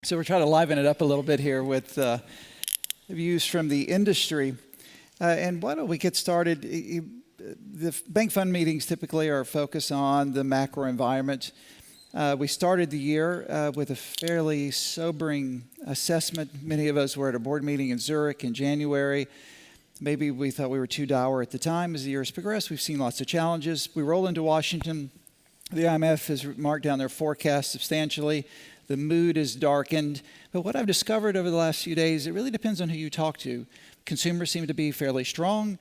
So we're trying to liven it up a little bit here with views from the industry. And why don't we get started? The bank fund meetings typically are focused on the macro environment. We started the year with a fairly sobering assessment. Many of us were at a board meeting in Zurich in January. Maybe we thought we were too dour at the time. As the year has progressed, we've seen lots of challenges. We roll into Washington. The IMF has marked down their forecast substantially. The mood is darkened. But what I've discovered over the last few days, it really depends on who you talk to. Consumers seem to be fairly strong.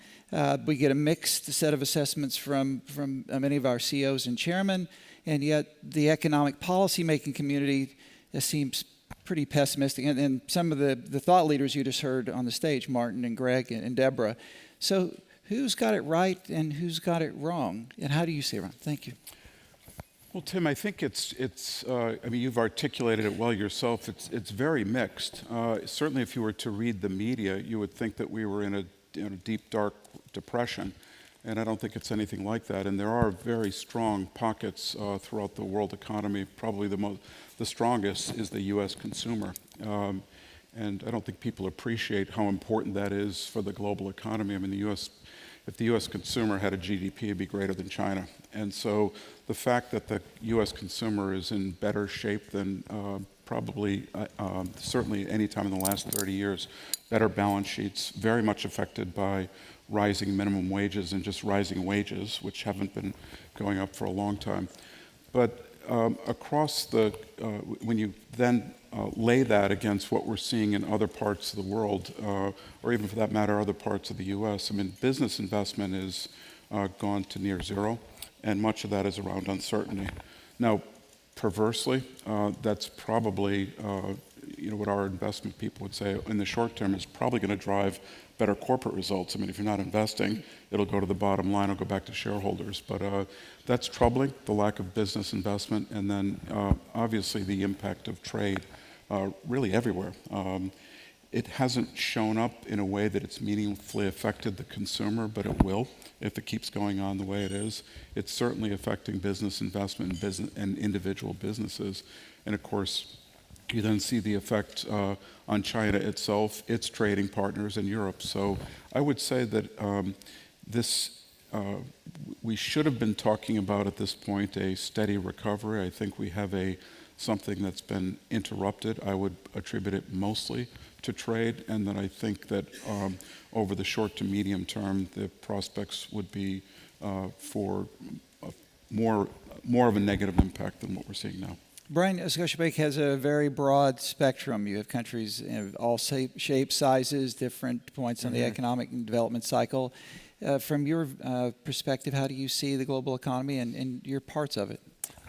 We get a mixed set of assessments from many of our CEOs and chairmen, and yet the economic policy-making community seems pretty pessimistic. And some of the thought leaders you just heard on the stage, Martin and Greg and Deborah. So who's got it right and who's got it wrong? And how do you see it, Ron? Thank you. Well, Tim, I think it's you've articulated it well yourself. It's very mixed. Certainly, if you were to read the media, you would think that we were in a deep, dark depression, and I don't think it's anything like that. And there are very strong pockets throughout the world economy. Probably the strongest is the U.S. consumer, and I don't think people appreciate how important that is for the global economy. I mean, if the U.S. consumer had a GDP, it'd be greater than China. And so the fact that the U.S. consumer is in better shape than certainly any time in the last 30 years, better balance sheets, very much affected by rising minimum wages and just rising wages, which haven't been going up for a long time. But when you then lay that against what we're seeing in other parts of the world, or even for that matter, other parts of the U.S., I mean, business investment is gone to near zero, and much of that is around uncertainty. Now, perversely, that's probably what our investment people would say in the short term is probably going to drive better corporate results. I mean, if you're not investing, it'll go to the bottom line, it'll go back to shareholders. But that's troubling, the lack of business investment, and then obviously the impact of trade really everywhere. It hasn't shown up in a way that it's meaningfully affected the consumer, but it will if it keeps going on the way it is. It's certainly affecting business investment and individual businesses. And of course, you then see the effect on China itself, its trading partners in Europe. So I would say that we should have been talking about at this point a steady recovery. I think we have something that's been interrupted. I would attribute it mostly to trade, and then I think that over the short to medium term, the prospects would be for more of a negative impact than what we're seeing now. Brian, Scotiabank has a very broad spectrum. You have countries in all shapes, sizes, different points on the economic and development cycle. From your perspective, how do you see the global economy and your parts of it?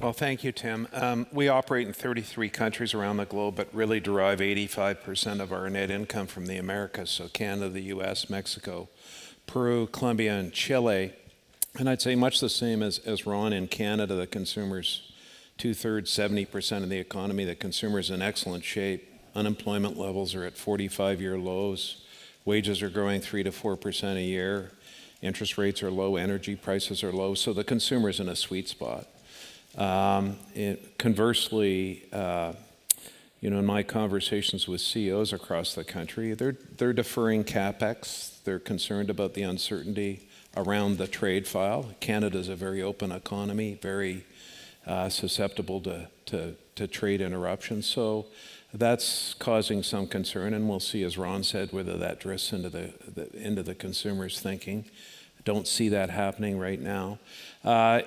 Well, thank you, Tim. We operate in 33 countries around the globe, but really derive 85% of our net income from the Americas, so Canada, the U.S., Mexico, Peru, Colombia, and Chile. And I'd say much the same as Ron in Canada, the consumer's 2/3, 70% of the economy. The consumer's in excellent shape. Unemployment levels are at 45-year lows. Wages are growing 3 to 4% a year. Interest rates are low. Energy prices are low. So the consumer's in a sweet spot. Conversely, in my conversations with CEOs across the country, they're deferring CapEx. They're concerned about the uncertainty around the trade file. Canada's a very open economy, very susceptible to trade interruptions. So that's causing some concern, and we'll see, as Ron said, whether that drifts into the consumer's thinking. Don't see that happening right now.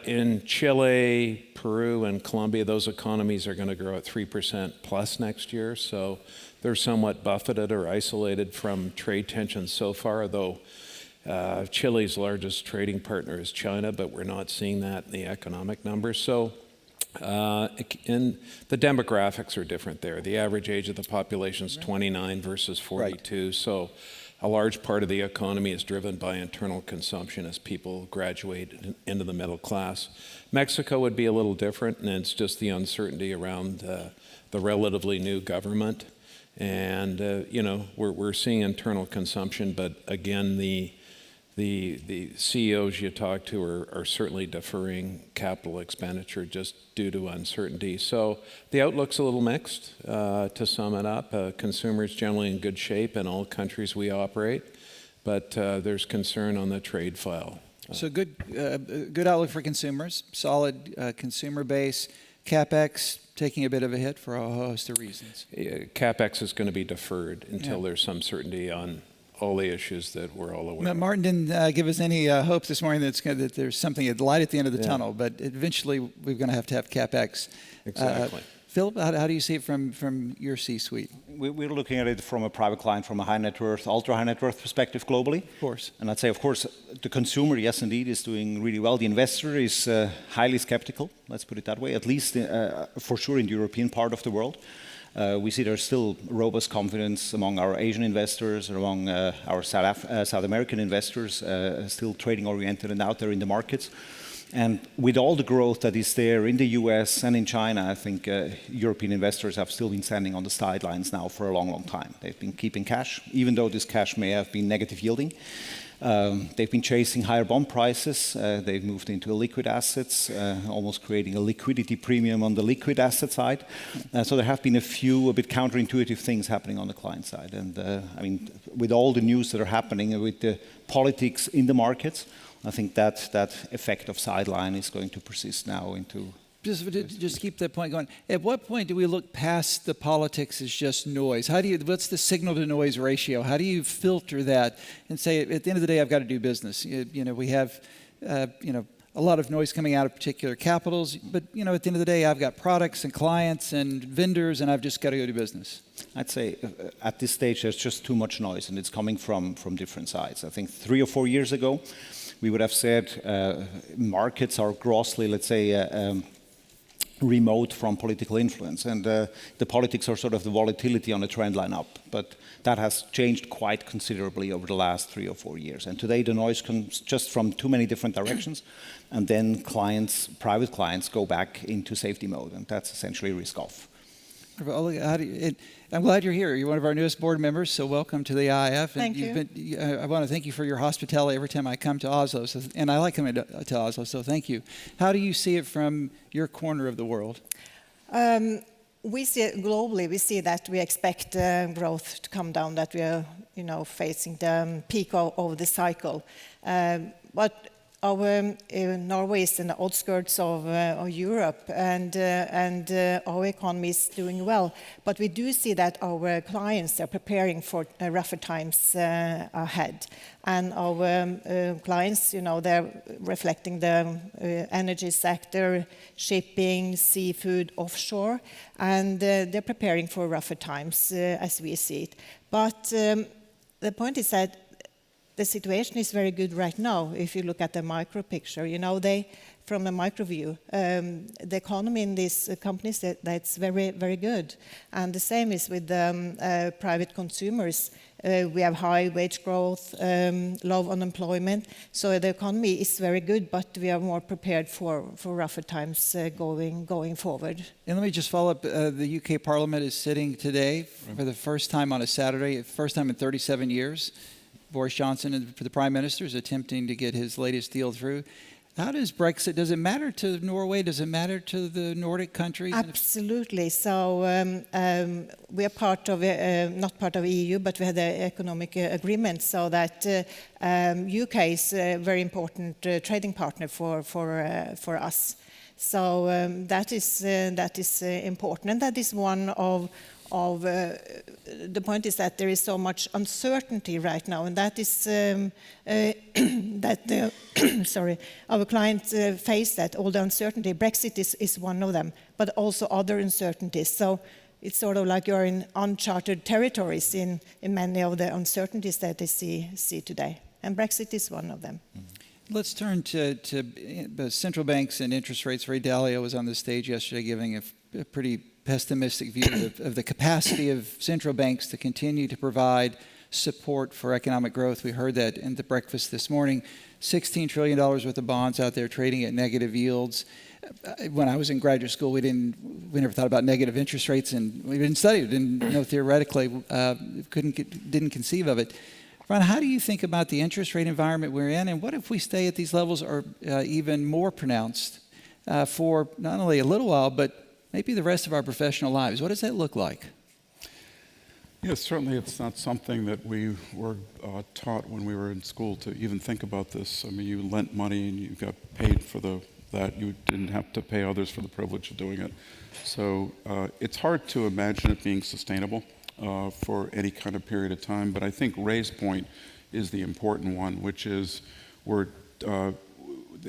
In Chile, Peru, and Colombia, those economies are going to grow at 3% plus next year. So they're somewhat buffeted or isolated from trade tensions so far, though Chile's largest trading partner is China, but we're not seeing that in the economic numbers. So and the demographics are different there. The average age of the population is 29 versus 42. Right. So a large part of the economy is driven by internal consumption as people graduate into the middle class. Mexico would be a little different, and it's just the uncertainty around the relatively new government. And, we're seeing internal consumption, but again, the the CEOs you talk to are certainly deferring capital expenditure just due to uncertainty. So the outlook's a little mixed. To sum it up, consumers generally in good shape in all countries we operate, but there's concern on the trade file. So good outlook for consumers, solid consumer base, CapEx taking a bit of a hit for a host of reasons. CapEx is going to be deferred until there's some certainty on all the issues that we're all aware of. Martin didn't give us any hope this morning that there's something, a light at the end of the tunnel, but eventually we're going to have CapEx. Exactly. Philip, how do you see it from your C-suite? We're looking at it from a private client, from a high net worth, ultra high net worth perspective globally. Of course. And I'd say, of course, the consumer, yes, indeed, is doing really well. The investor is highly skeptical, let's put it that way, at least for sure in the European part of the world. We see there's still robust confidence among our Asian investors, among our South American investors, still trading oriented and out there in the markets. And with all the growth that is there in the US and in China, I think European investors have still been standing on the sidelines now for a long, long time. They've been keeping cash, even though this cash may have been negative yielding. They've been chasing higher bond prices. They've moved into liquid assets, almost creating a liquidity premium on the liquid asset side. So there have been a few a bit counterintuitive things happening on the client side. And I mean, with all the news that are happening, with the politics in the markets, I think that effect of sideline is going to persist now into... Just keep that point going. At what point do we look past the politics as just noise? What's the signal to noise ratio? How do you filter that and say, at the end of the day, I've got to do business? We have, a lot of noise coming out of particular capitals, but, at the end of the day, I've got products and clients and vendors, and I've just got to go do business. I'd say at this stage, there's just too much noise, and it's coming from different sides. I think 3 or 4 years ago, we would have said markets are grossly, let's say, remote from political influence, and the politics are sort of the volatility on a trend line up. But that has changed quite considerably over the last 3 or 4 years. And today the noise comes just from too many different directions, and then private clients go back into safety mode, and that's essentially risk off. I'm glad you're here. You're one of our newest board members, so welcome to the IF. Thank you. I want to thank you for your hospitality every time I come to Oslo, and I like coming to Oslo, so thank you. How do you see it from your corner of the world? We see it globally. We see that we expect growth to come down, that we are, facing the peak of the cycle. But Norway is in the outskirts of Europe, and our economy is doing well. But we do see that our clients are preparing for rougher times ahead. And our clients, they're reflecting the energy sector, shipping, seafood, offshore, and they're preparing for rougher times as we see it. But the point is that the situation is very good right now. If you look at the micro picture, from the micro view, the economy in these companies, that's very, very good. And the same is with private consumers. We have high wage growth, low unemployment. So the economy is very good, but we are more prepared for rougher times going forward. And let me just follow up. The UK Parliament is sitting today for the first time on a Saturday, first time in 37 years. Boris Johnson, the Prime Minister, is attempting to get his latest deal through. How does Brexit, does it matter to Norway? Does it matter to the Nordic countries? Absolutely. So we are part of, not part of EU, but we had an economic agreement, so that UK is a very important trading partner for us. So that is important, and that is one of the point is that there is so much uncertainty right now, and that is that our clients face that, all the uncertainty. Brexit is one of them, but also other uncertainties. So it's sort of like you're in uncharted territories in many of the uncertainties that they see today, and Brexit is one of them. Let's turn to central banks and interest rates. Ray Dalio was on the stage yesterday giving a pretty pessimistic view of the capacity of central banks to continue to provide support for economic growth. We heard that in the breakfast this morning. $16 trillion worth of bonds out there trading at negative yields. When I was in graduate school, we never thought about negative interest rates, and we didn't study it, didn't know theoretically, didn't conceive of it. Brian, how do you think about the interest rate environment we're in, and what if we stay at these levels or even more pronounced for not only a little while, but maybe the rest of our professional lives? What does that look like? Yes, certainly it's not something that we were taught when we were in school to even think about this. I mean, you lent money and you got paid for that. You didn't have to pay others for the privilege of doing it. So it's hard to imagine it being sustainable for any kind of period of time. But I think Ray's point is the important one, which is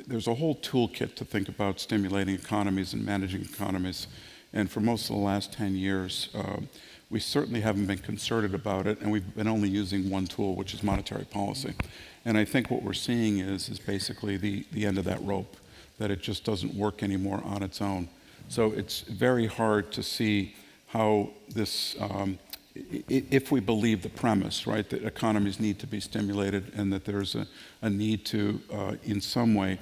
there's a whole toolkit to think about stimulating economies and managing economies. And for most of the last 10 years, we certainly haven't been concerted about it, and we've been only using one tool, which is monetary policy. And I think what we're seeing is basically the end of that rope, that it just doesn't work anymore on its own. So it's very hard to see how this, if we believe the premise, right, that economies need to be stimulated and that there's a need to, in some way,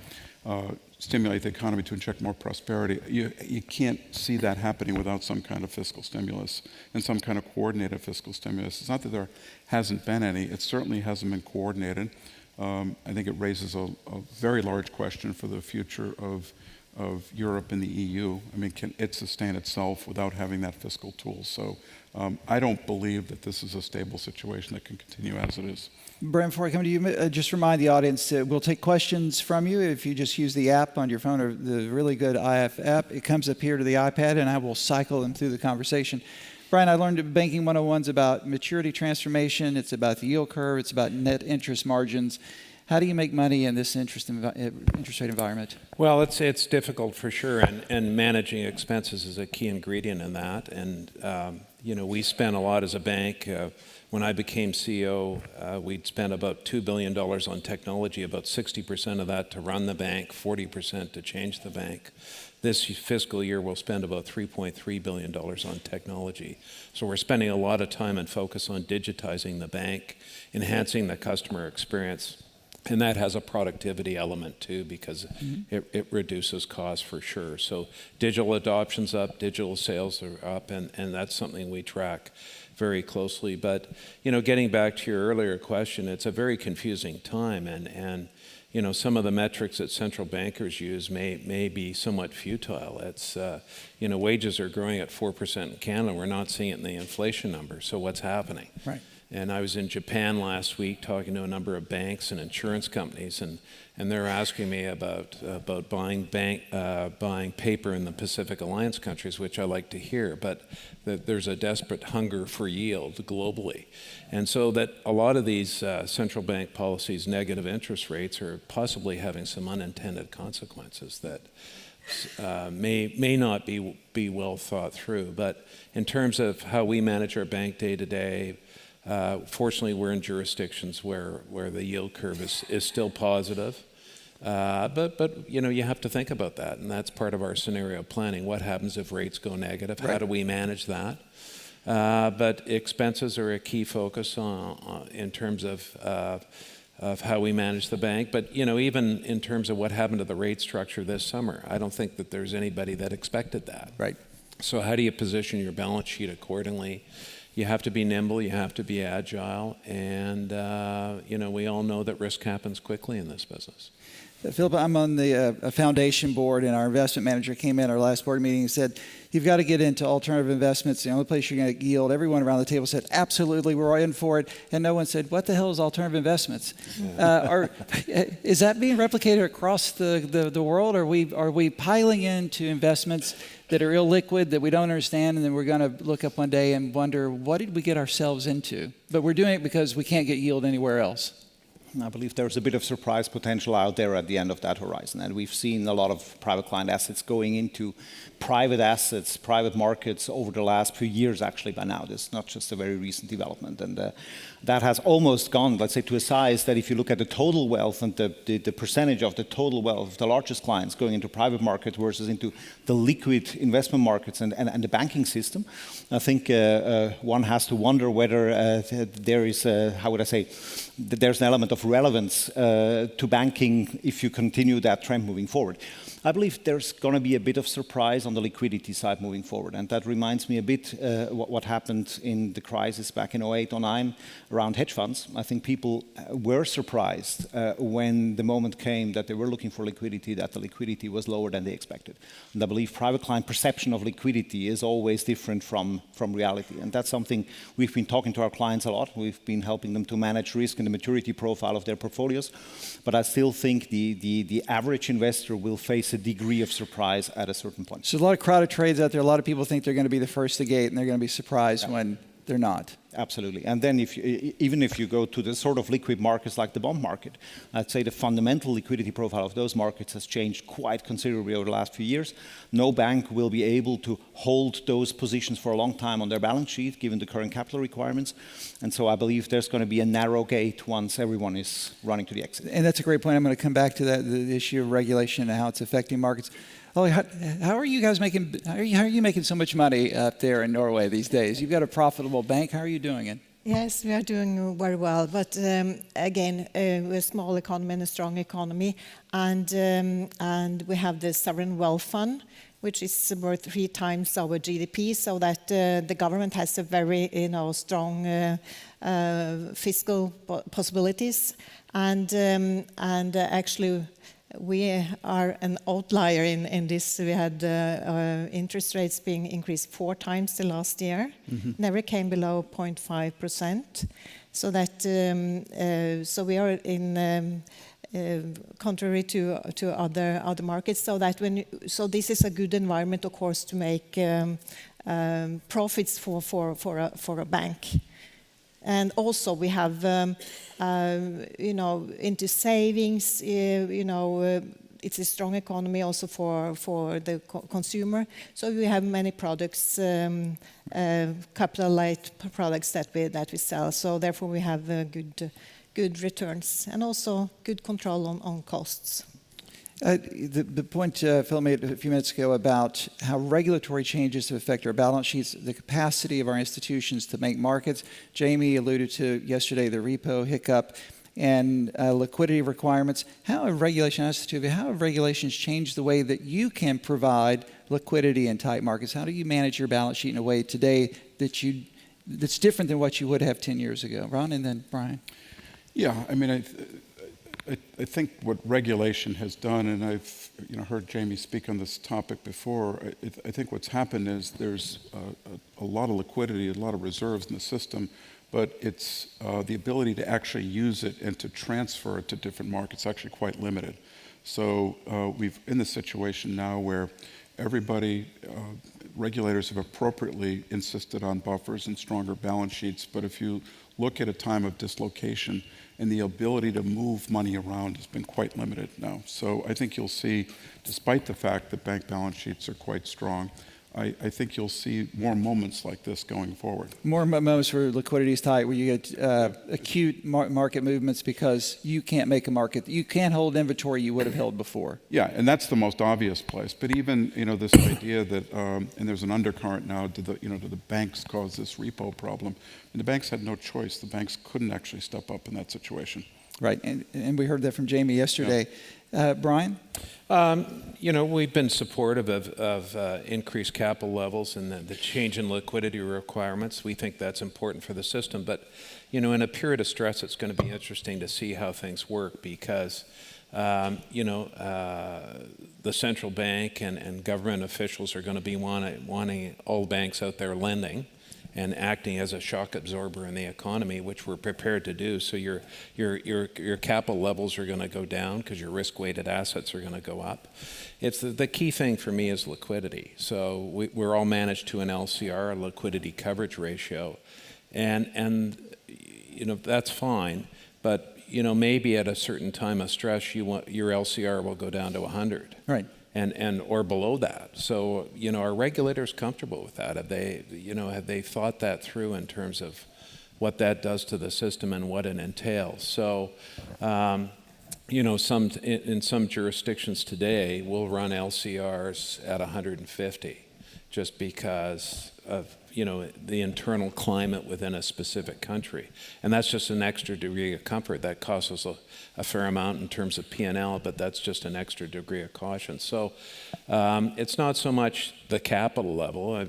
stimulate the economy to inject more prosperity, you can't see that happening without some kind of fiscal stimulus and some kind of coordinated fiscal stimulus. It's not that there hasn't been any. It certainly hasn't been coordinated. I think it raises a very large question for the future of Europe and the EU. I mean, can it sustain itself without having that fiscal tool? So I don't believe that this is a stable situation that can continue as it is. Brian, before I come to you, just remind the audience, we'll take questions from you if you just use the app on your phone or the really good IF app. It comes up here to the iPad, and I will cycle them through the conversation. Brian, I learned at Banking 101's about maturity transformation. It's about the yield curve. It's about net interest margins. How do you make money in this interest rate environment? Well, it's difficult for sure, and managing expenses is a key ingredient in that. And we spent a lot as a bank. When I became CEO, we'd spent about $2 billion on technology, about 60% of that to run the bank, 40% to change the bank. This fiscal year, we'll spend about $3.3 billion on technology. So we're spending a lot of time and focus on digitizing the bank, enhancing the customer experience. And that has a productivity element too, because it reduces costs for sure. So digital adoption's up, digital sales are up, and that's something we track very closely. But, getting back to your earlier question, it's a very confusing time, and some of the metrics that central bankers use may be somewhat futile. It's, wages are growing at 4% in Canada. We're not seeing it in the inflation number. So what's happening? Right. And I was in Japan last week talking to a number of banks and insurance companies, and they're asking me about buying paper in the Pacific Alliance countries, which I like to hear, but that there's a desperate hunger for yield globally. And so that a lot of these central bank policies, negative interest rates, are possibly having some unintended consequences that may not be well thought through. But in terms of how we manage our bank day to day, fortunately, we're in jurisdictions where the yield curve is still positive. But you have to think about that, and that's part of our scenario planning. What happens if rates go negative? Right. How do we manage that? But expenses are a key focus in terms of how we manage the bank. But even in terms of what happened to the rate structure this summer, I don't think that there's anybody that expected that. Right. So how do you position your balance sheet accordingly? You have to be nimble, you have to be agile, and we all know that risk happens quickly in this business. Philip, I'm on the foundation board, and our investment manager came in our last board meeting and said, you've got to get into alternative investments. The only place you're going to yield. Everyone around the table said, absolutely, we're in for it. And no one said, what the hell is alternative investments? Is that being replicated across the world? Are we piling into investments that are illiquid, that we don't understand, and then we're going to look up one day and wonder, what did we get ourselves into? But we're doing it because we can't get yield anywhere else. I believe there's a bit of surprise potential out there at the end of that horizon. And we've seen a lot of private client assets going into private assets, private markets over the last few years, actually, by now. This is not just a very recent development. And that has almost gone, let's say, to a size that if you look at the total wealth and the percentage of the total wealth of the largest clients going into private markets versus into the liquid investment markets and the banking system, I think one has to wonder whether there is, there's an element of relevance to banking if you continue that trend moving forward. I believe there's going to be a bit of surprise on the liquidity side moving forward. And that reminds me a bit what happened in the crisis back in 08, 09 around hedge funds. I think people were surprised when the moment came that they were looking for liquidity, that the liquidity was lower than they expected. And I believe private client perception of liquidity is always different from reality. And that's something we've been talking to our clients a lot. We've been helping them to manage risk and the maturity profile of their portfolios. But I still think the average investor will face a degree of surprise at a certain point. So a lot of crowded trades out there. A lot of people think they're going to be the first to gate, and they're going to be surprised when they're not. Absolutely. And then even if you go to the sort of liquid markets like the bond market, I'd say the fundamental liquidity profile of those markets has changed quite considerably over the last few years. No bank will be able to hold those positions for a long time on their balance sheet, given the current capital requirements. And so I believe there's going to be a narrow gate once everyone is running to the exit. And that's a great point. I'm going to come back to that, the issue of regulation and how it's affecting markets. Ollie, how are you guys making? How are you making so much money up there in Norway these days? You've got a profitable bank. How are you doing it? Yes, we are doing very well. But again, we're a small economy and a strong economy, and we have the sovereign wealth fund, which is worth 3 times our GDP. So that the government has a very strong fiscal possibilities, and actually. We are an outlier in this. We had interest rates being increased 4 times the last year, never came below 0.5%. So that so we are in contrary to other markets. So that so this is a good environment, of course, to make profits for a bank. And also we have, into savings, it's a strong economy also for the consumer. So we have many products, capital light products that we sell. So therefore we have good returns and also good control on costs. The point Phil made a few minutes ago about how regulatory changes affect our balance sheets, the capacity of our institutions to make markets. Jamie alluded to yesterday the repo hiccup and liquidity requirements. How have regulations changed the way that you can provide liquidity in tight markets? How do you manage your balance sheet in a way today that's different than what you would have 10 years ago? Ron and then Brian. Yeah, I mean, I think what regulation has done, and I've heard Jamie speak on this topic before, I think what's happened is there's a lot of liquidity, a lot of reserves in the system, but it's the ability to actually use it and to transfer it to different markets actually quite limited. So we've in the situation now where regulators have appropriately insisted on buffers and stronger balance sheets, but if you look at a time of dislocation, and the ability to move money around has been quite limited now. So I think you'll see, despite the fact that bank balance sheets are quite strong, I think you'll see more moments like this going forward. More moments where liquidity is tight, where you get acute market movements because you can't make a market. You can't hold inventory you would have held before. Yeah, and that's the most obvious place. But even this idea that, and there's an undercurrent now, do the banks cause this repo problem? And the banks had no choice. The banks couldn't actually step up in that situation. Right, and we heard that from Jamie yesterday. Yeah. Brian? We've been supportive of increased capital levels and the change in liquidity requirements. We think that's important for the system. But, in a period of stress, it's going to be interesting to see how things work because, the central bank and government officials are going to be wanting all banks out there lending and acting as a shock absorber in the economy, which we're prepared to do. So your capital levels are going to go down because your risk-weighted assets are going to go up. It's the key thing for me is liquidity. So we're all managed to an LCR, a liquidity coverage ratio, and that's fine. But maybe at a certain time of stress, your LCR will go down to 100. Right. And or below that. So, are regulators comfortable with that? Have they thought that through in terms of what that does to the system and what it entails? So, in some jurisdictions today, we'll run LCRs at 150 just because of the internal climate within a specific country. And that's just an extra degree of comfort. That costs us a fair amount in terms of P&L, but that's just an extra degree of caution. So it's not so much the capital level.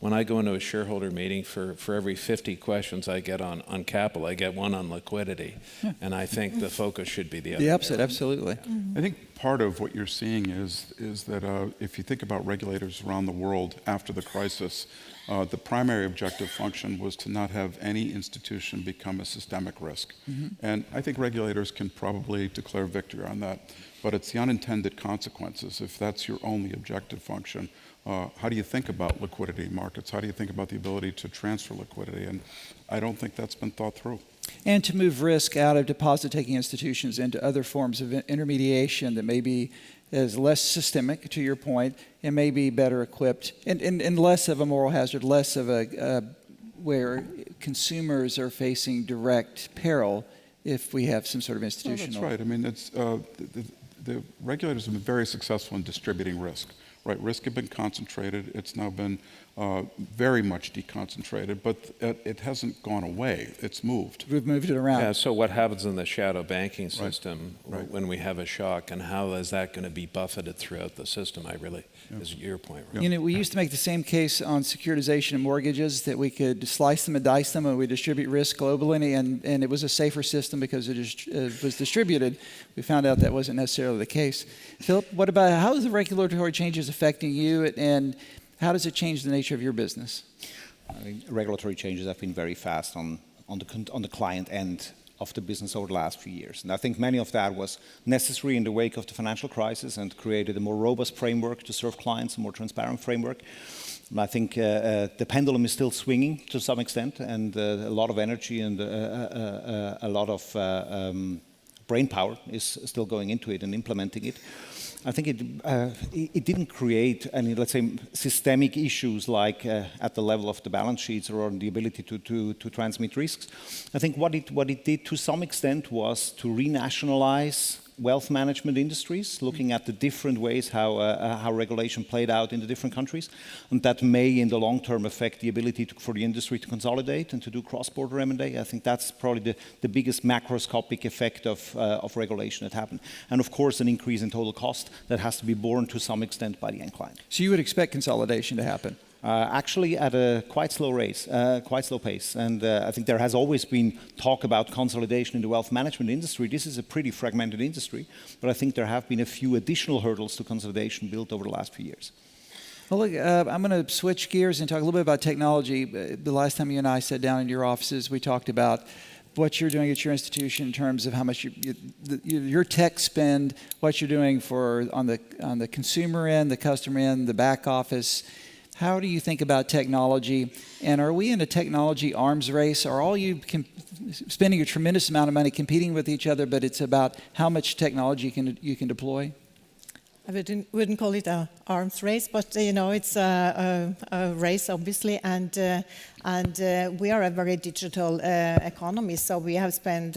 When I go into a shareholder meeting, for every 50 questions I get on capital, I get one on liquidity. Yeah. And I think the focus should be the other. The opposite, absolutely. Mm-hmm. I think part of what you're seeing is that if you think about regulators around the world after the crisis, the primary objective function was to not have any institution become a systemic risk. Mm-hmm. And I think regulators can probably declare victory on that. But it's the unintended consequences. If that's your only objective function, how do you think about liquidity markets? How do you think about the ability to transfer liquidity? And I don't think that's been thought through. And to move risk out of deposit-taking institutions into other forms of intermediation that maybe is less systemic, to your point, and maybe better equipped, and less of a moral hazard, less of where consumers are facing direct peril if we have some sort of institutional. Well, that's right. I mean, the regulators have been very successful in distributing risk. Right, risk had been concentrated. It's now been very much deconcentrated, but it hasn't gone away. It's moved. We've moved it around. Yeah. So what happens in the shadow banking system when we have a shock, and how is that going to be buffeted throughout the system? Is your point, right? We used to make the same case on securitization and mortgages, that we could slice them and dice them, and we distribute risk globally, and it was a safer system because it was distributed. We found out that wasn't necessarily the case. Philip, what about how is the regulatory changes affecting you, and how does it change the nature of your business? I mean, regulatory changes have been very fast on the client end of the business over the last few years. And I think many of that was necessary in the wake of the financial crisis and created a more robust framework to serve clients, a more transparent framework. And I think the pendulum is still swinging to some extent, and a lot of energy and a lot of brain power is still going into it and implementing it. I think it didn't create any, let's say, systemic issues like at the level of the balance sheets or the ability to transmit risks. I think what it did to some extent was to renationalize wealth management industries, looking at the different ways how regulation played out in the different countries, and that may in the long term affect the ability for the industry to consolidate and to do cross-border M&A. I think that's probably the biggest macroscopic effect of regulation that happened. And of course, an increase in total cost that has to be borne to some extent by the end client. So you would expect consolidation to happen? Actually, at a quite slow pace. And I think there has always been talk about consolidation in the wealth management industry. This is a pretty fragmented industry, but I think there have been a few additional hurdles to consolidation built over the last few years. Well, look, I'm going to switch gears and talk a little bit about technology. The last time you and I sat down in your offices, we talked about what you're doing at your institution in terms of how much your tech spend, what you're doing on the consumer end, the customer end, the back office. How do you think about technology? And are we in a technology arms race? Are all you spending a tremendous amount of money competing with each other, but it's about how much technology you can deploy? I wouldn't call it an arms race, but it's a race, obviously, and we are a very digital economy, so we have spent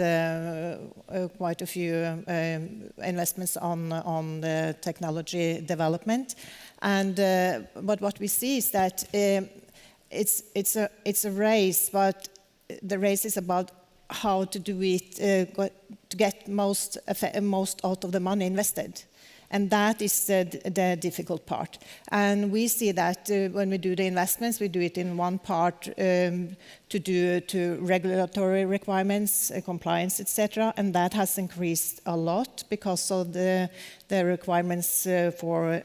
quite a few investments on the technology development. And but what we see is that it's a race, but the race is about how to do it to get most out of the money invested. And that is the difficult part. And we see that when we do the investments, we do it in one part to regulatory requirements, compliance, etc. And that has increased a lot because of the requirements for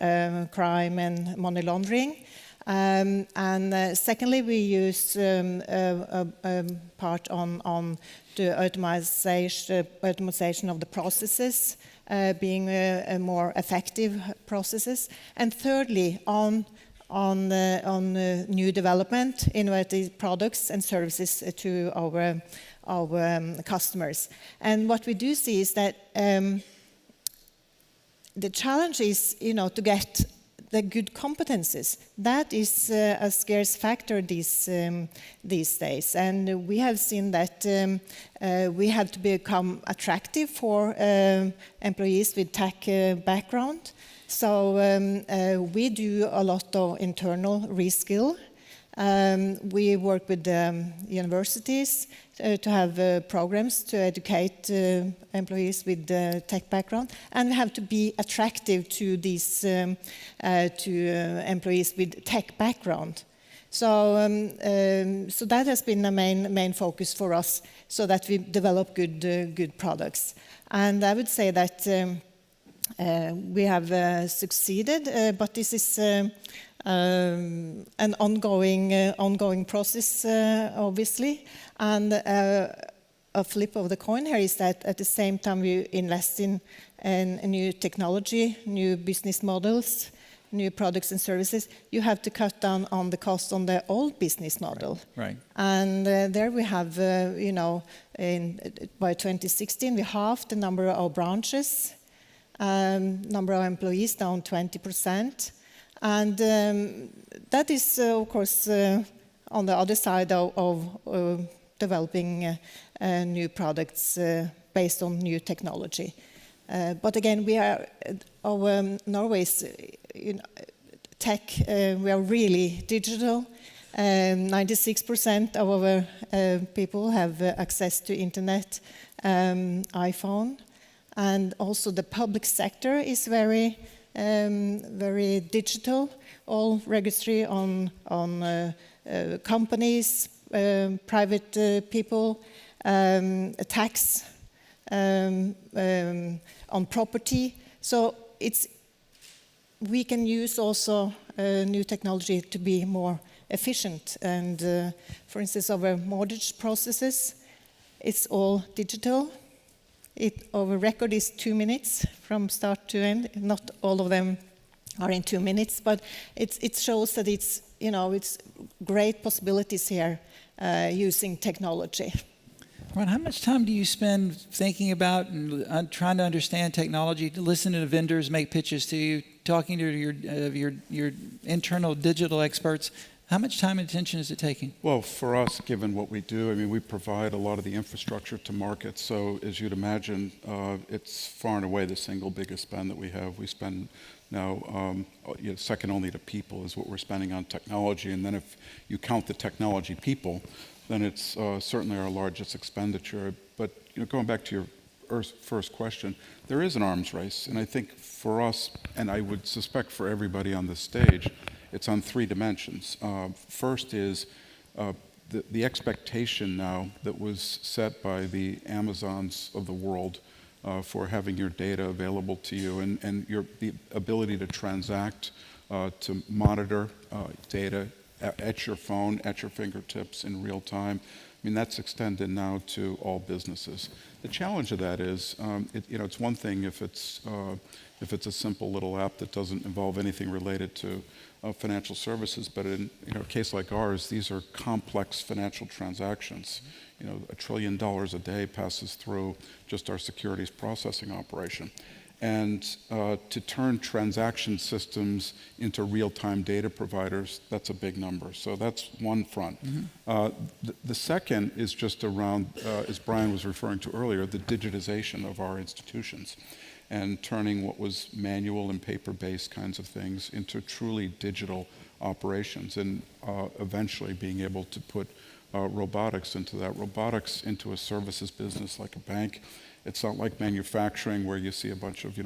crime and money laundering. And secondly, we use a part on the automation of the processes, being more effective processes. And thirdly, on new development, innovative products and services to our customers. And what we do see is that the challenge is, to get the good competences. That is a scarce factor these days, and we have seen that we have to become attractive for employees with tech background. So we do a lot of internal reskill. We work with universities to have programs to educate employees with tech background, and we have to be attractive to these employees with tech background. So that has been the main focus for us, so that we develop good products. And I would say that we have succeeded, but this is an ongoing process, obviously. And a flip of the coin here is that at the same time we invest in new technology, new business models, new products and services, you have to cut down on the cost on the old business model. Right. And there we have, by 2016, we halved the number of branches, number of employees down 20%. And that is, of course, on the other side of developing new products based on new technology. But again, Norway's tech, we are really digital. 96% of our people have access to internet, iPhone, and also the public sector is very digital. All registry on companies, private people, tax on property. So we can use also new technology to be more efficient. And for instance, our mortgage processes, it's all digital. Our record is 2 minutes from start to end. Not all of them are in 2 minutes, but it shows that it's great possibilities here using technology. Ron, how much time do you spend thinking about and trying to understand technology, listening to vendors make pitches to you, talking to your internal digital experts? How much time and attention is it taking? Well, for us, given what we do, I mean, we provide a lot of the infrastructure to market. So as you'd imagine, it's far and away the single biggest spend that we have. We spend now, second only to people is what we're spending on technology. And then if you count the technology people, then it's certainly our largest expenditure. But going back to your first question, there is an arms race. And I think for us, and I would suspect for everybody on this stage, it's on 3 dimensions. First is the expectation now that was set by the Amazons of the world for having your data available to you and the ability to transact, to monitor data at your phone, at your fingertips in real time. I mean, that's extended now to all businesses. The challenge of that is, it's one thing if it's a simple little app that doesn't involve anything related to financial services, but in a case like ours, these are complex financial transactions. $1 trillion a day passes through just our securities processing operation. And to turn transaction systems into real-time data providers, that's a big number. So that's one front. Mm-hmm. The second is just around, as Brian was referring to earlier, the digitization of our institutions and turning what was manual and paper-based kinds of things into truly digital operations and eventually being able to put robotics into that. Robotics into a services business like a bank. It's not like manufacturing where you see a bunch of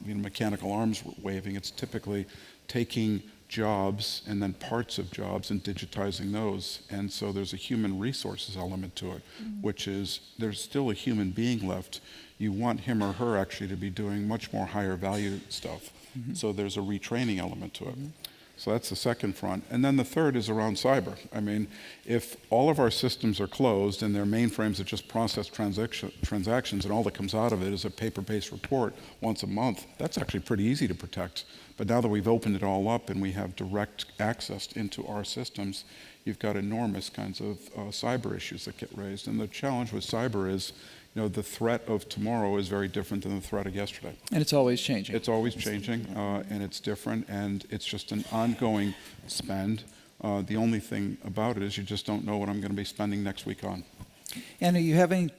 mechanical arms waving. It's typically taking jobs and then parts of jobs and digitizing those. And so there's a human resources element to it, which is there's still a human being left. You want him or her actually to be doing much more higher value stuff. Mm-hmm. So there's a retraining element to it. Mm-hmm. So that's the second front. And then the third is around cyber. I mean, if all of our systems are closed and they're mainframes that just process transactions and all that comes out of it is a paper-based report once a month, that's actually pretty easy to protect. But now that we've opened it all up and we have direct access into our systems, you've got enormous kinds of cyber issues that get raised. And the challenge with cyber is, the threat of tomorrow is very different than the threat of yesterday. And it's always changing. It's always changing, and it's different, and it's just an ongoing spend. The only thing about it is you just don't know what I'm going to be spending next week on. And are you having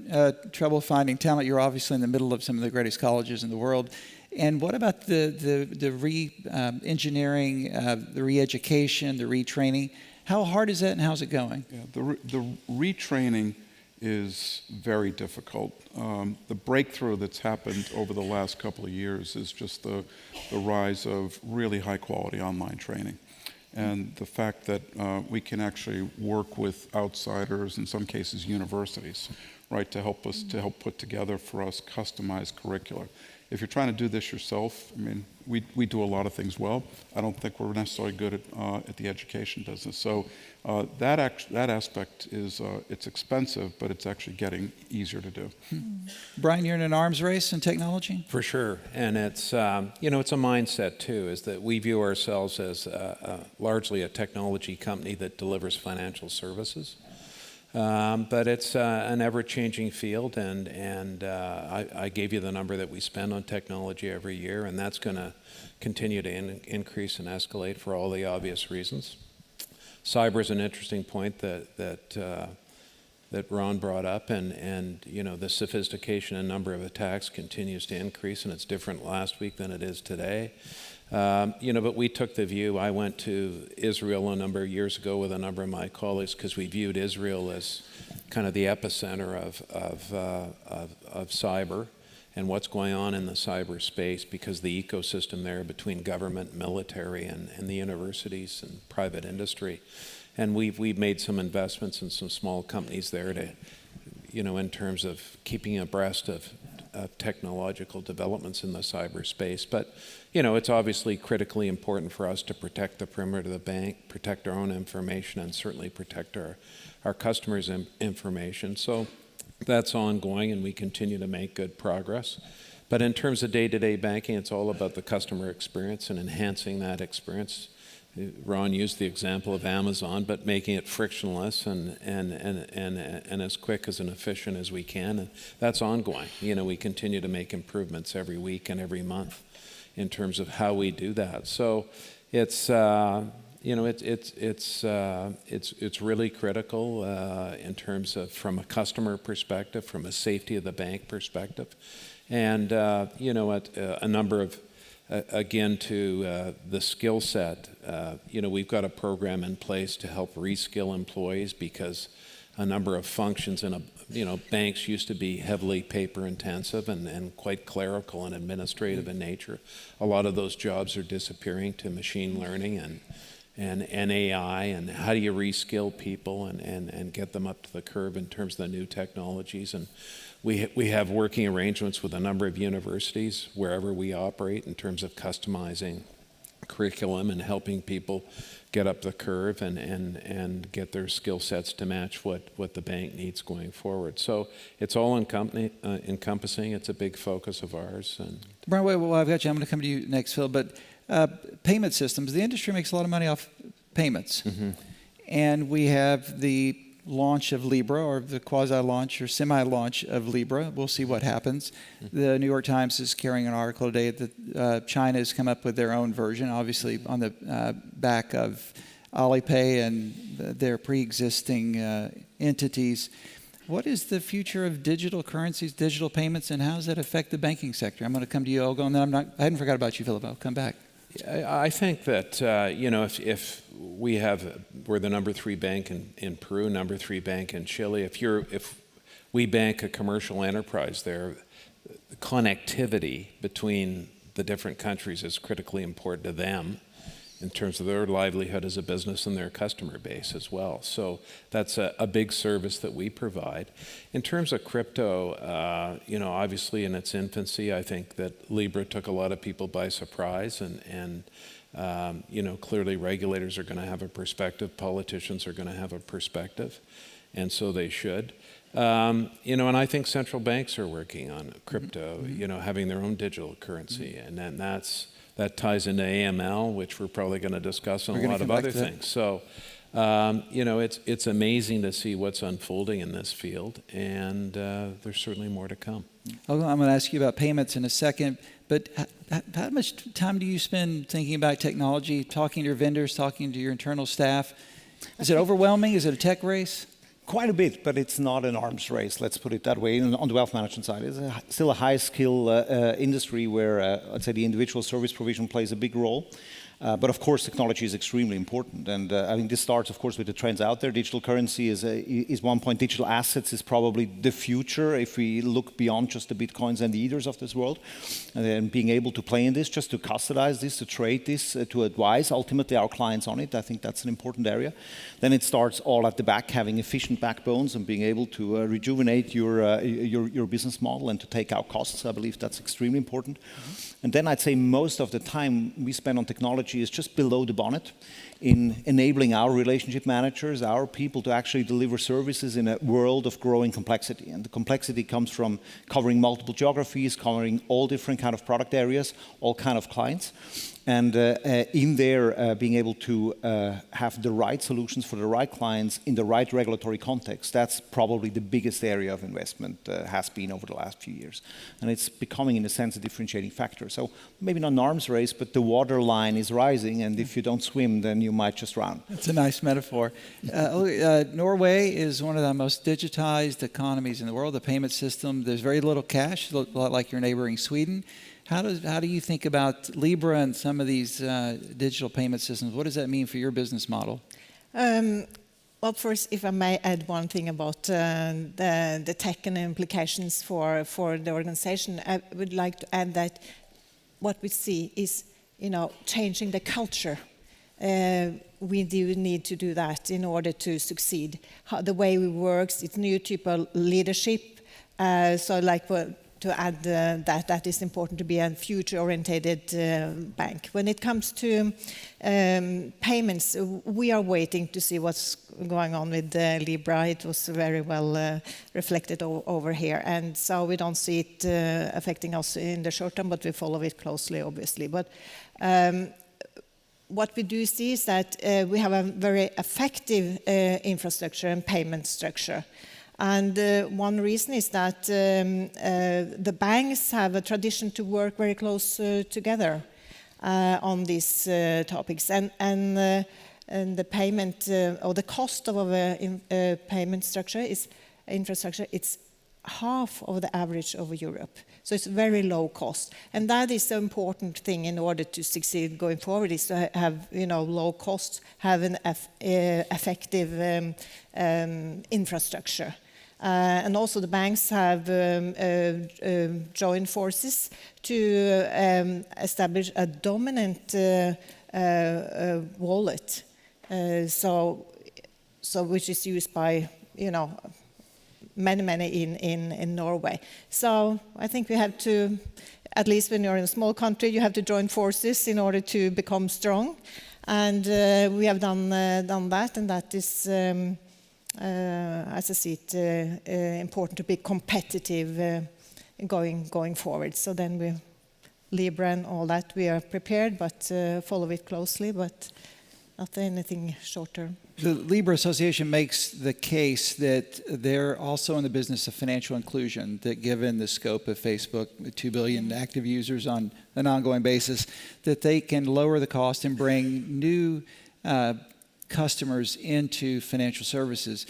trouble finding talent? You're obviously in the middle of some of the greatest colleges in the world. And what about the re-engineering, the re-education, the retraining? How hard is that, and how's it going? Yeah, the retraining is very difficult. The breakthrough that's happened over the last couple of years is just the rise of really high-quality online training. And the fact that we can actually work with outsiders, in some cases universities, right, to help put together for us customized curricula. If you're trying to do this yourself, I mean, we do a lot of things well. I don't think we're necessarily good at the education business. So that aspect is it's expensive, but it's actually getting easier to do. Brian, you're in an arms race in technology? For sure, and it's it's a mindset too. Is that we view ourselves as largely a technology company that delivers financial services, but it's an ever-changing field. And I gave you the number that we spend on technology every year, and that's going to continue to increase and escalate for all the obvious reasons. Cyber is an interesting point that Ron brought up, and the sophistication and number of attacks continues to increase, and it's different last week than it is today. But we took the view. I went to Israel a number of years ago with a number of my colleagues because we viewed Israel as kind of the epicenter of cyber and what's going on in the cyber space, because the ecosystem there between government, military, and the universities and private industry. And we've made some investments in some small companies there to, in terms of keeping abreast of technological developments in the cyberspace. But, it's obviously critically important for us to protect the perimeter of the bank, protect our own information, and certainly protect our customers' information. So that's ongoing, and we continue to make good progress. But in terms of day-to-day banking, it's all about the customer experience and enhancing that experience. Ron used the example of Amazon, but making it frictionless and as quick as and efficient as we can. And that's ongoing. We continue to make improvements every week and every month in terms of how we do that. So it's it's really critical in terms of, from a customer perspective, from a safety of the bank perspective, and a number of. Again, to the skill set, we've got a program in place to help reskill employees, because a number of functions in banks used to be heavily paper intensive and quite clerical and administrative in nature. A lot of those jobs are disappearing to machine learning and AI, and how do you reskill people and get them up to the curve in terms of the new technologies. And we have working arrangements with a number of universities wherever we operate in terms of customizing curriculum and helping people get up the curve and get their skill sets to match what the bank needs going forward. So it's all encompassing. It's a big focus of ours. And Brian, well, I've got you. I'm going to come to you next, Phil. But payment systems, the industry makes a lot of money off payments. Mm-hmm. And we have the launch of Libra, or the quasi-launch or semi-launch of Libra. We'll see what happens. Mm-hmm. The New York Times is carrying an article today that China has come up with their own version, obviously on the back of Alipay and their pre-existing entities. What is the future of digital currencies, digital payments, and how does that affect the banking sector? I'm going to come to you, Olga, and then I hadn't forgot about you, Philip. I'll come back. I think that if we're the number 3 bank in Peru, number 3 bank in Chile. If we bank a commercial enterprise there, the connectivity between the different countries is critically important to them in terms of their livelihood as a business and their customer base as well. So that's a big service that we provide. In terms of crypto, obviously in its infancy, I think that Libra took a lot of people by surprise, and clearly regulators are going to have a perspective, politicians are going to have a perspective, and so they should. And I think central banks are working on crypto, mm-hmm. Having their own digital currency, mm-hmm. and then that ties into AML, which we're probably going to discuss, and a lot of other things. So, it's amazing to see what's unfolding in this field, and there's certainly more to come. I'm going to ask you about payments in a second, but how much time do you spend thinking about technology, talking to your vendors, talking to your internal staff? Is it overwhelming? Is it a tech race? Quite a bit, but it's not an arms race, let's put it that way, on the wealth management side. It's still a high-skill industry where, I'd say, the individual service provision plays a big role. But of course, technology is extremely important. And I mean, this starts, of course, with the trends out there. Digital currency is one point. Digital assets is probably the future if we look beyond just the Bitcoins and the Ethers of this world. And then being able to play in this, just to custodize this, to trade this, to advise ultimately our clients on it, I think that's an important area. Then it starts all at the back, having efficient backbones and being able to rejuvenate your business model and to take out costs. I believe that's extremely important. And then I'd say most of the time we spend on technology is just below the bonnet in enabling our relationship managers, our people to actually deliver services in a world of growing complexity. And the complexity comes from covering multiple geographies, covering all different kind of product areas, all kind of clients. And in there, being able to have the right solutions for the right clients in the right regulatory context, that's probably the biggest area of investment has been over the last few years. And it's becoming, in a sense, a differentiating factor. So maybe not an arms race, but the water line is rising, and if you don't swim, then you might just drown. That's a nice metaphor. Norway is one of the most digitized economies in the world, the payment system. There's very little cash, a lot like your neighboring Sweden. How do you think about Libra and some of these digital payment systems? What does that mean for your business model? Well, first, if I may add one thing about the tech and the implications for the organization, I would like to add that what we see is, changing the culture. We do need to do that in order to succeed. The way we work, it's new type of leadership. To add that is important to be a future-oriented bank. When it comes to payments, we are waiting to see what's going on with Libra. It was very well reflected over here, and so we don't see it affecting us in the short term, but we follow it closely, obviously. But what we do see is that we have a very effective infrastructure and payment structure. And one reason is that the banks have a tradition to work very close together on these topics. And the payment or the cost of a payment infrastructure, it's half of the average of Europe. So it's very low cost. And that is the important thing in order to succeed going forward, is to have low costs, have an effective infrastructure. And also the banks have joined forces to establish a dominant wallet, so which is used by many in Norway. So I think we have to, at least when you're in a small country, you have to join forces in order to become strong. And we have done that, and that is. As I see it, important to be competitive going forward. So then we, Libra and all that, we are prepared, but follow it closely, but not anything short term. The Libra Association makes the case that they're also in the business of financial inclusion, that given the scope of Facebook, 2 billion active users on an ongoing basis, that they can lower the cost and bring new customers into financial services.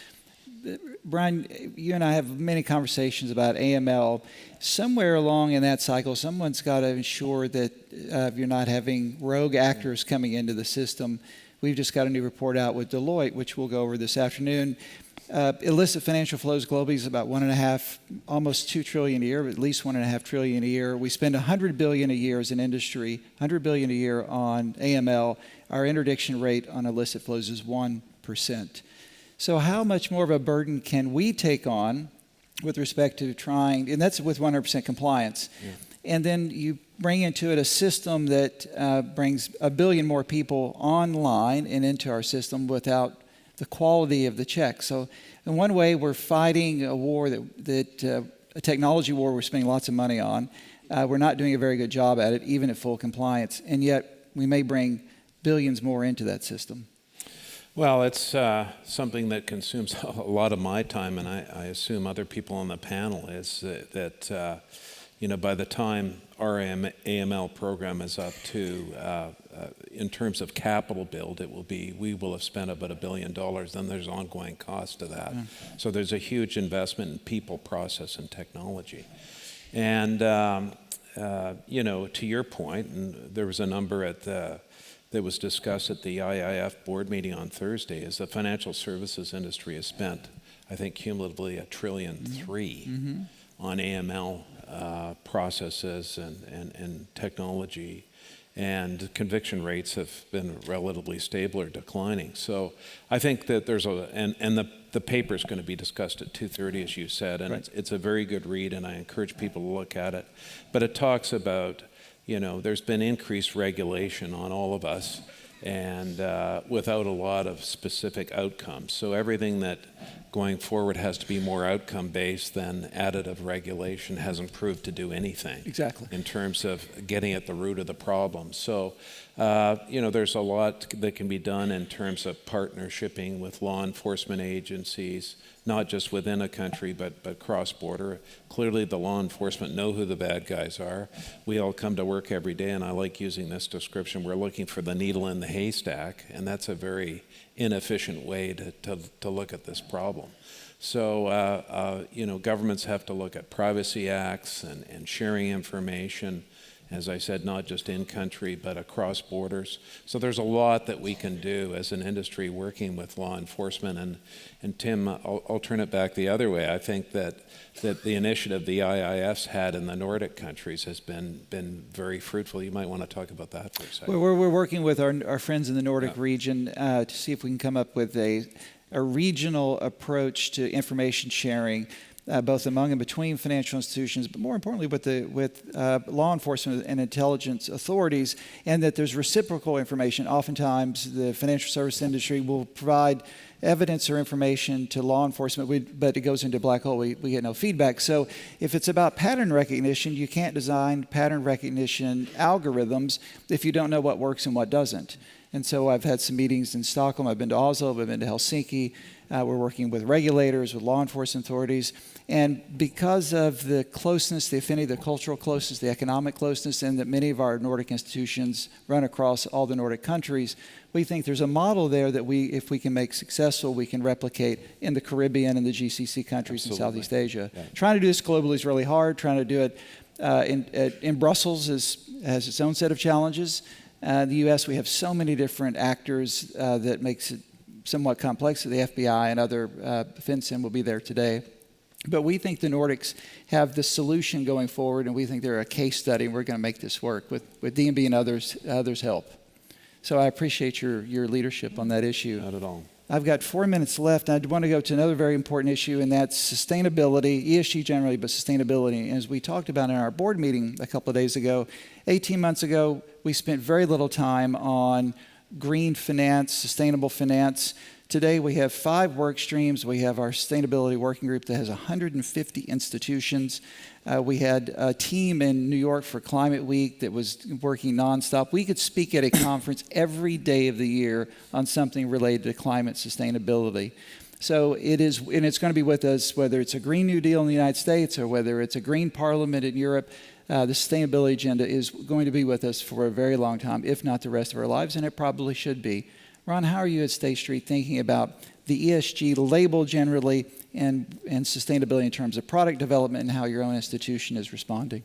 Brian, you and I have many conversations about AML. Somewhere along in that cycle, someone's got to ensure that you're not having rogue actors coming into the system. We've just got a new report out with Deloitte, which we'll go over this afternoon. Illicit financial flows globally is about 1.5, almost 2 trillion a year, at least 1.5 trillion a year. We spend 100 billion a year as an industry, 100 billion a year on AML. Our interdiction rate on illicit flows is 1%. So how much more of a burden can we take on with respect to trying, and that's with 100% compliance. Yeah. And then you bring into it a system that brings 1 billion more people online and into our system without the quality of the check. So in one way, we're fighting a war a technology war we're spending lots of money on. We're not doing a very good job at it, even at full compliance. And yet we may bring billions more into that system. Well, it's something that consumes a lot of my time, and I assume other people on the panel, is that by the time our AML program is up to in terms of capital build, we will have spent about $1 billion. Then there's ongoing cost to that. So there's a huge investment in people, process, and technology. And to your point, and there was a number that was discussed at the IIF board meeting on Thursday, is the financial services industry has spent, I think, cumulatively $1.3 trillion on AML processes and technology, and conviction rates have been relatively stable or declining. So I think that there's the paper is going to be discussed at 2:30, as you said, and it's a very good read, and I encourage people to look at it. But it talks about, there's been increased regulation on all of us, and without a lot of specific outcomes. So everything that going forward has to be more outcome-based than additive regulation hasn't proved to do anything. Exactly. In terms of getting at the root of the problem. So, there's a lot that can be done in terms of partnershiping with law enforcement agencies, not just within a country, but cross-border. Clearly, the law enforcement know who the bad guys are. We all come to work every day, and I like using this description. We're looking for the needle in the haystack, and that's a very inefficient way to look at this problem. So, governments have to look at privacy acts and sharing information, as I said, not just in country, but across borders. So there's a lot that we can do as an industry working with law enforcement. And Tim, I'll turn it back the other way. I think that the initiative the IIF's had in the Nordic countries has been very fruitful. You might want to talk about that for a second. Well, we're working with our friends in the Nordic region to see if we can come up with a regional approach to information sharing, both among and between financial institutions, but more importantly with law enforcement and intelligence authorities, and that there's reciprocal information. Oftentimes, the financial service industry will provide evidence or information to law enforcement, but it goes into a black hole. We get no feedback. So if it's about pattern recognition, you can't design pattern recognition algorithms if you don't know what works and what doesn't. And so I've had some meetings in Stockholm. I've been to Oslo. I've been to Helsinki. We're working with regulators, with law enforcement authorities. And because of the closeness, the affinity, the cultural closeness, the economic closeness, and that many of our Nordic institutions run across all the Nordic countries, we think there's a model there that if we can make successful, we can replicate in the Caribbean and the GCC countries in Southeast Asia. Yeah. Trying to do this globally is really hard. Trying to do it in Brussels has its own set of challenges. The U.S., we have so many different actors that makes it somewhat complex. The FBI and other FinCEN will be there today. But we think the Nordics have the solution going forward, and we think they're a case study, and we're going to make this work with DNB and others' help. So I appreciate your leadership on that issue. Not at all. I've got 4 minutes left. I want to go to another very important issue, and that's sustainability, ESG generally, but sustainability. And as we talked about in our board meeting a couple of days ago, 18 months ago, we spent very little time on green finance, sustainable finance. Today, we have 5 work streams. We have our sustainability working group that has 150 institutions. We had a team in New York for Climate Week that was working nonstop. We could speak at a conference every day of the year on something related to climate sustainability. So it is, and it's going to be with us, whether it's a Green New Deal in the United States or whether it's a Green Parliament in Europe. The sustainability agenda is going to be with us for a very long time, if not the rest of our lives, and it probably should be. Ron, how are you at State Street thinking about the ESG label generally and sustainability in terms of product development and how your own institution is responding?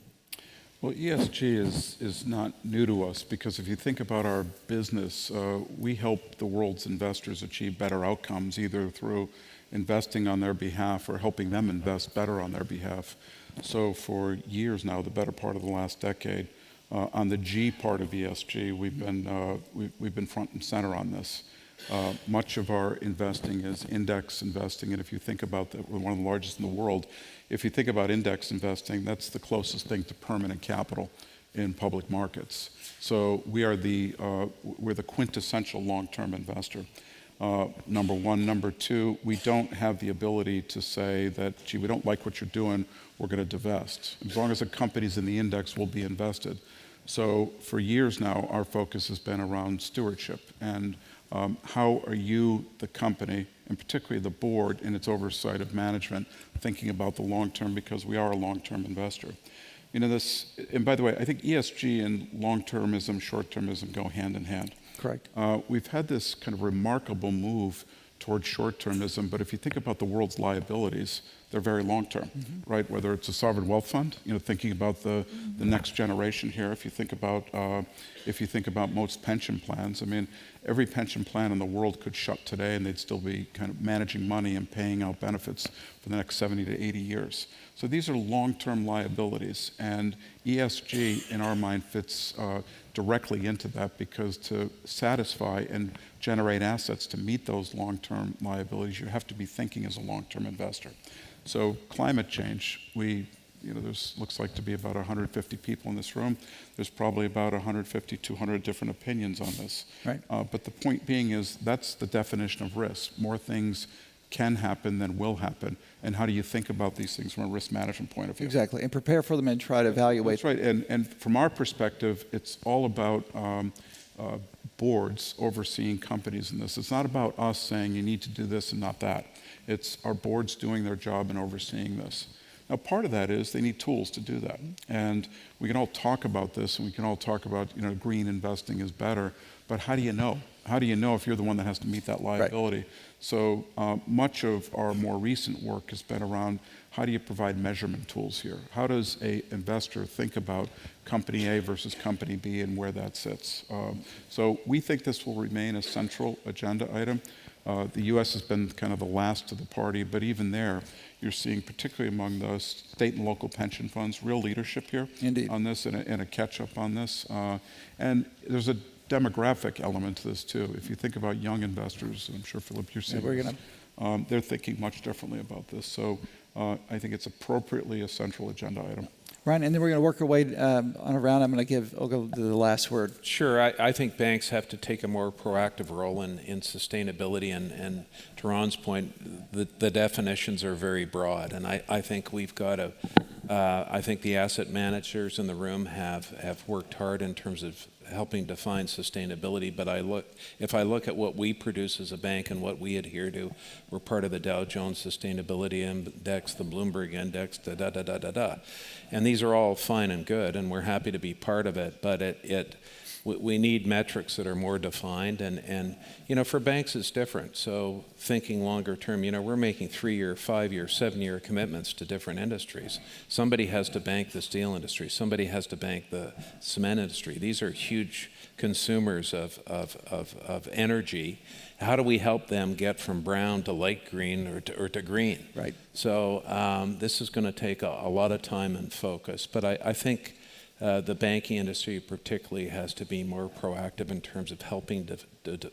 Well, ESG is not new to us because if you think about our business, we help the world's investors achieve better outcomes either through investing on their behalf or helping them invest better on their behalf. So for years now, the better part of the last decade, on the G part of ESG, we've been front and center on this. Much of our investing is index investing, and if you think about that, we're one of the largest in the world. If you think about index investing, that's the closest thing to permanent capital in public markets. So we're the quintessential long-term investor. Number one. Number two, we don't have the ability to say that, gee, we don't like what you're doing, we're going to divest. As long as the company's in the index, we'll be invested. So for years now, our focus has been around stewardship and how are you, the company, and particularly the board in its oversight of management, thinking about the long term because we are a long-term investor. You know, this, and by the way, I think ESG and long-termism, short-termism go hand in hand. Correct. We've had this kind of remarkable move towards short-termism, but if you think about the world's liabilities, they're very long-term, right? Whether it's a sovereign wealth fund, you know, thinking about the next generation here. If you think about most pension plans, I mean, every pension plan in the world could shut today, and they'd still be kind of managing money and paying out benefits for the next 70 to 80 years. So these are long-term liabilities, and ESG, in our mind, fits directly into that, because to satisfy and generate assets to meet those long-term liabilities, you have to be thinking as a long-term investor. So climate change, there's looks like to be about 150 people in this room. There's probably about 150, 200 different opinions on this. Right. But the point being is that's the definition of risk. More things can happen than will happen. And how do you think about these things from a risk management point of view? Exactly, and prepare for them and try to evaluate. That's right, and from our perspective, it's all about boards overseeing companies in this. It's not about us saying you need to do this and not that. It's our boards doing their job and overseeing this. Now, part of that is they need tools to do that. And we can all talk about this, and we can all talk about, green investing is better, but how do you know? How do you know if you're the one that has to meet that liability? Right. So much of our more recent work has been around how do you provide measurement tools here? How does an investor think about company A versus company B and where that sits? So we think this will remain a central agenda item. The U.S. has been kind of the last to the party, but even there, you're seeing, particularly among the state and local pension funds, real leadership here. Indeed. On this and a catch-up on this. And there's a demographic element to this, too. If you think about young investors, I'm sure, Philip, you're seeing this, they're thinking much differently about this. So I think it's appropriately a central agenda item. Ryan, and then we're going to work our way on around. I'll go to the last word. Sure. I think banks have to take a more proactive role in sustainability. And to Ron's point, the definitions are very broad. And I think we've got to, I think the asset managers in the room have worked hard in terms of helping define sustainability. But if I look at what we produce as a bank and what we adhere to, we're part of the Dow Jones Sustainability Index, the Bloomberg Index, and these are all fine and good, and we're happy to be part of it. But we need metrics that are more defined, and for banks it's different. So thinking longer term, we're making 3-year, 5-year, 7-year commitments to different industries. Somebody has to bank the steel industry. Somebody has to bank the cement industry. These are huge consumers of energy. How do we help them get from brown to light green or to green? Right. So this is going to take a lot of time and focus, but I think the banking industry particularly has to be more proactive in terms of helping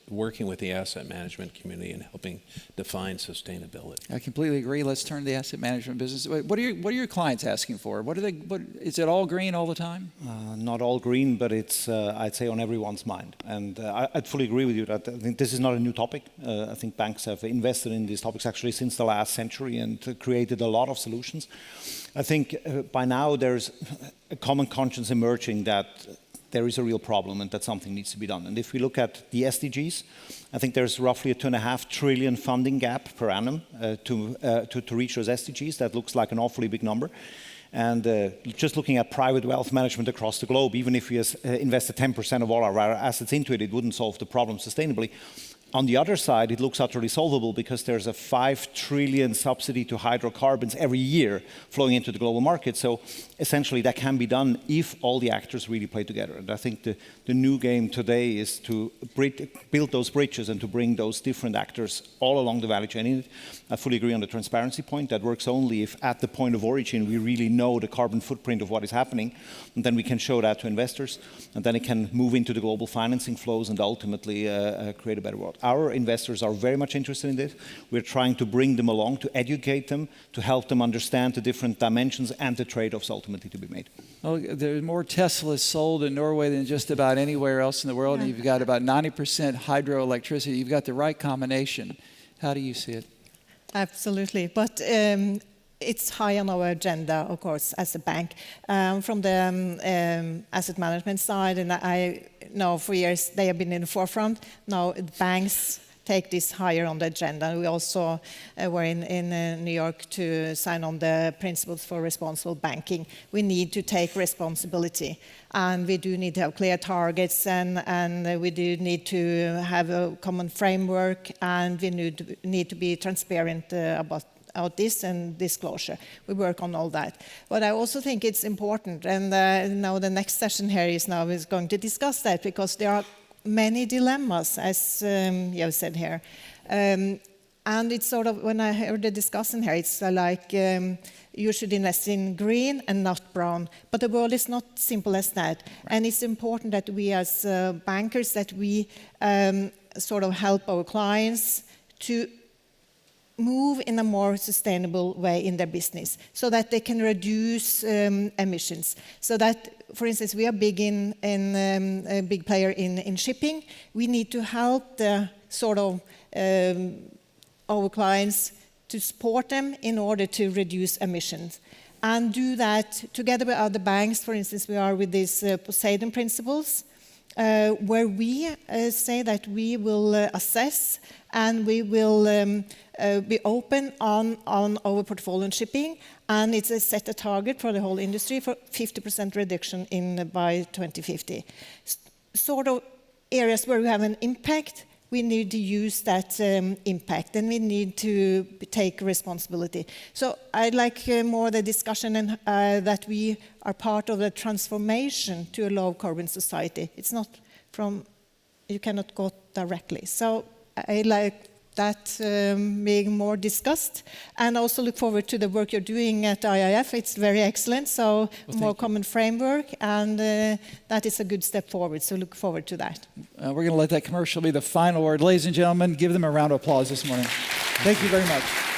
working with the asset management community and helping define sustainability. I completely agree. Let's turn to the asset management business. What are your clients asking for? What is it all green all the time? Not all green, but it's I'd say on everyone's mind. And I'd fully agree with you that I think this is not a new topic. I think banks have invested in these topics actually since the last century and created a lot of solutions. I think by now there's a common conscience emerging that there is a real problem and that something needs to be done. And if we look at the SDGs, I think there's roughly a $2.5 trillion funding gap per annum to reach those SDGs. That looks like an awfully big number. And just looking at private wealth management across the globe, even if we invested 10% of all our assets into it, it wouldn't solve the problem sustainably. On the other side, it looks utterly solvable because there's a $5 trillion subsidy to hydrocarbons every year flowing into the global market. So essentially that can be done if all the actors really play together. And I think the new game today is to build those bridges and to bring those different actors all along the value chain. I fully agree on the transparency point. That works only if at the point of origin we really know the carbon footprint of what is happening, and then we can show that to investors, and then it can move into the global financing flows and ultimately create a better world. Our investors are very much interested in this. We're trying to bring them along, to educate them, to help them understand the different dimensions and the trade-offs ultimately to be made. Well, there's more Teslas sold in Norway than just about anywhere else in the world, and you've got about 90% hydroelectricity. You've got the right combination. How do you see it? Absolutely, but it's high on our agenda, of course, as a bank. From the asset management side, and I know for years they have been in the forefront. Now banks take this higher on the agenda. We also were in New York to sign on the principles for responsible banking. We need to take responsibility, and we do need to have clear targets, and we do need to have a common framework, and we need to be transparent about this and disclosure. We work on all that. But I also think it's important, and now the next session here is going to discuss that, because there are many dilemmas, as you have said here. And it's sort of, when I heard the discussion here, it's like you should invest in green and not brown. But the world is not simple as that. And it's important that we as bankers, that we sort of help our clients to move in a more sustainable way in their business, so that they can reduce emissions. So that, for instance, we are big a big player in shipping. We need to help the sort of our clients, to support them in order to reduce emissions, and do that together with other banks. For instance, we are with these Poseidon principles, where we say that we will assess and we will be open on our portfolio in shipping, and it's set a target for the whole industry for 50% reduction by 2050. Sort of areas where we have an impact, we need to use that impact, and we need to take responsibility. So I'd like more the discussion and that we are part of the transformation to a low carbon society. It's not you cannot go directly. So I like that being more discussed, and also look forward to the work you're doing at IIF. It's very excellent, so more common framework, and that is a good step forward, so look forward to that. We're going to let that commercial be the final word. Ladies and gentlemen, give them a round of applause this morning. Thank you very much.